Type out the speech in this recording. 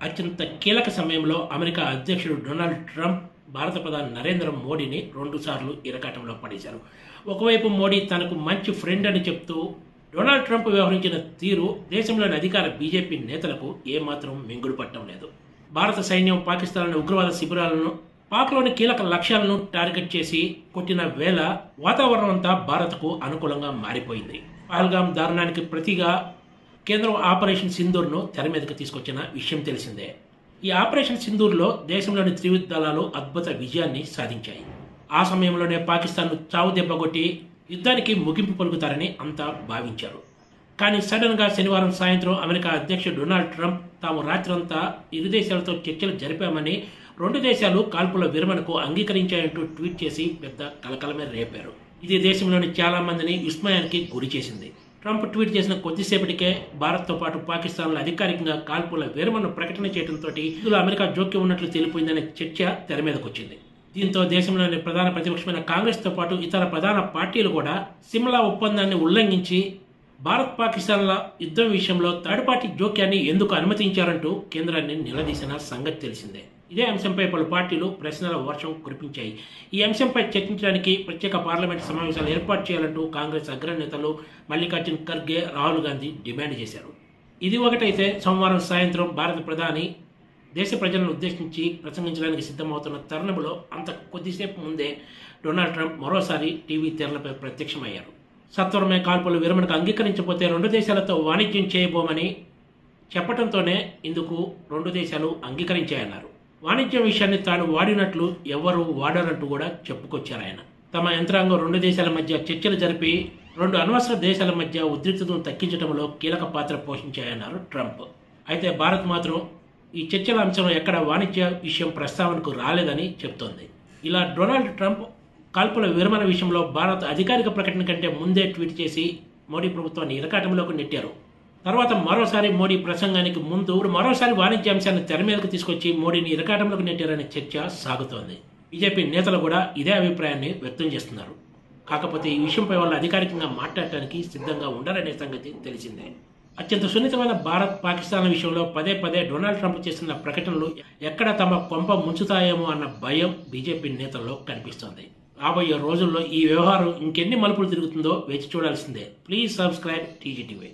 అత్యంత కీలక సమయంలో అమెరికా అధ్యక్షుడు డొనాల్డ్ ట్రంప్ భారత ప్రధాని నరేంద్ర మోడీని 2 సార్లు ఇరకాటంలో పడేశారు. ఒకవైపు మోడీ తనకు మంచి ఫ్రెండ్ అని చెప్తూ డొనాల్డ్ ట్రంప్ వ్యవహరించిన తీరు దేశంలోని అధికార బీజేపీ నేతలకు ఏమాత్రం మింగుడు పట్టడం లేదు. భారత సైన్యం పాకిస్తాన్లోని ఉగ్రవాద శిబిరాలను, పాక్లోని కీలక లక్ష్యాలను టార్గెట్ చేసి కొట్టిన వేళ వాతావరణం అంతా భారత్కు అనుకూలంగా మారిపోయింది. పహల్గాం దారుణానికి ప్రతిగా కేంద్రం ఆపరేషన్ సింధూర్ను తెర మీదకి తీసుకొచ్చిన విషయం తెలిసిందే. ఈ ఆపరేషన్ సింధూర్లో దేశంలోని త్రివిధ దళాలు అద్భుత విజయాన్ని సాధించాయి. ఆ సమయంలోనే పాకిస్తాన్ను చావు దెబ్బగొట్టి యుద్ధానికి ముగింపు పలుకుతారని అంతా భావించారు. కానీ సడన్గా శనివారం సాయంత్రం అమెరికా అధ్యక్షుడు డొనాల్డ్ ట్రంప్ తాము రాత్రంతా ఇరు దేశాలతో చర్చలు జరిపామని, 2 దేశాలు కాల్పుల విరమణకు అంగీకరించాయంటూ ట్వీట్ చేసి పెద్ద కలకలమే రేపారు. ఇది దేశంలోని చాలా మందిని విస్మయానికి గురి చేసింది. ట్రంప్ ట్వీట్ చేసిన కొద్దిసేపటికే భారత్తో పాటు పాకిస్తాన్లో అధికారికంగా కాల్పుల విరమణ ప్రకటన చేయడంతో ఇందులో అమెరికా జోక్యం ఉన్నట్లు తేలిపోయిందనే చర్చ తెర మీదకొచ్చింది. దీంతో దేశంలోని ప్రధాన ప్రతిపక్షమైన కాంగ్రెస్తో పాటు ఇతర ప్రధాన పార్టీలు కూడా సిమ్లా ఒప్పందాన్ని ఉల్లంఘించి భారత్ పాకిస్తాన్ల యుద్ధం విషయంలో థర్డ్ పార్టీ జోక్యాన్ని ఎందుకు అనుమతించారంటూ కేంద్రాన్ని నిలదీసిన సంగతి తెలిసిందే. ఇదే అంశంపై పలు పార్టీలు ప్రశ్నల వర్షం కురిపించాయి. ఈ అంశంపై చర్చించడానికి ప్రత్యేక పార్లమెంట్ సమావేశాలు ఏర్పాటు చేయాలంటూ కాంగ్రెస్ అగ్రనేతలు మల్లికార్జున్ ఖర్గే, రాహుల్ గాంధీ డిమాండ్ చేశారు. ఇది ఒకటైతే సోమవారం సాయంత్రం భారత ప్రధాని దేశ ప్రజలను ఉద్దేశించి ప్రసంగించడానికి సిద్ధమవుతున్న తరుణంలో అంత కొద్దిసేపు ముందే డొనాల్డ్ ట్రంప్ మరోసారి టీవీ తెరలపై ప్రత్యక్షమయ్యారు. సత్వరమే కాల్పుల విరమణకు అంగీకరించకపోతే 2 దేశాలతో వాణిజ్యం చేయబోమని చెప్పడంతోనే ఇందుకు 2 దేశాలు అంగీకరించాయన్నారు. వాణిజ్యం విషయాన్ని తాను వాడినట్లు ఎవరు వాడారంటూ కూడా చెప్పుకొచ్చారు ఆయన. తమ యంత్రాంగం 2 దేశాల మధ్య చర్చలు జరిపి 2 అనవసర దేశాల మధ్య ఉద్రిక్తతను తగ్గించడంలో కీలక పాత్ర పోషించాయన్నారు ట్రంప్. అయితే భారత్ మాత్రం ఈ చర్చల అంశంలో ఎక్కడ వాణిజ్య విషయం ప్రస్తావనకు రాలేదని చెప్తోంది. ఇలా డొనాల్డ్ ట్రంప్ కాల్పుల విరమణ విషయంలో భారత్ అధికారిక ప్రకటన కంటే ముందే ట్వీట్ చేసి మోడీ ప్రభుత్వాన్ని ఇరకాటంలోకి నెట్టారు. తర్వాత మరోసారి మోడీ ప్రసంగానికి ముందు మరోసారి వాణిజ్య అంశాన్ని తెర మీదకు తీసుకొచ్చి మోడీని ఇరకాటంలోకి నెట్టారనే చర్చ సాగుతోంది. బీజేపీ నేతలు కూడా ఇదే అభిప్రాయాన్ని వ్యక్తం చేస్తున్నారు. కాకపోతే ఈ విషయంపై వాళ్ళు అధికారికంగా మాట్లాడటానికి సిద్ధంగా ఉండాలనే సంగతి తెలిసిందే. అత్యంత సున్నితమైన భారత్ పాకిస్తాన్ విషయంలో పదే పదే డొనాల్డ్ ట్రంప్ చేస్తున్న ప్రకటనలు ఎక్కడ తమ కొంప ముంచుతాయేమో అన్న భయం బీజేపీ నేతల్లో కనిపిస్తోంది. రాబోయే రోజుల్లో ఈ వ్యవహారం ఇంకెన్ని మలుపులు తిరుగుతుందో వేచి చూడాల్సిందే. Please subscribe TGTV.